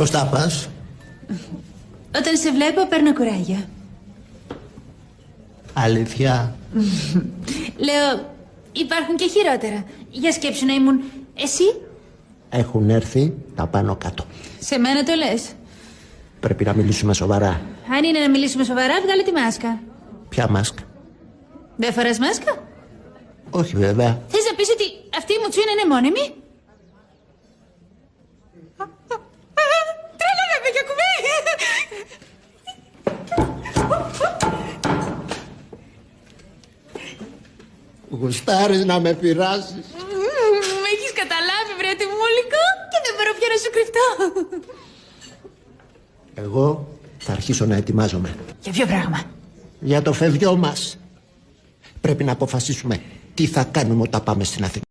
Πώς τα πας? Όταν σε βλέπω παίρνω κουράγιο. Αλήθεια? Λέω, υπάρχουν και χειρότερα. Για σκέψου να ήμουν εσύ. Έχουν έρθει τα πάνω κάτω. Σε μένα το λες. Πρέπει να μιλήσουμε σοβαρά. Αν είναι να μιλήσουμε σοβαρά, βγάλε τη μάσκα. Ποια μάσκα? Δεν φοράς μάσκα? Όχι βέβαια. Θες να πεις ότι αυτή η μουτσούνα είναι μόνιμη? Τρέλα με για κουμπί! Γουστάρεις να με πειράζεις? Με έχεις καταλάβει, βρε τιμούλικο, και δεν μπορώ πια να σου κρυφτώ. Εγώ θα αρχίσω να ετοιμάζομαι. Για ποιο πράγμα? Για το φευγιό μας. Πρέπει να αποφασίσουμε τι θα κάνουμε όταν πάμε στην Αθήνα.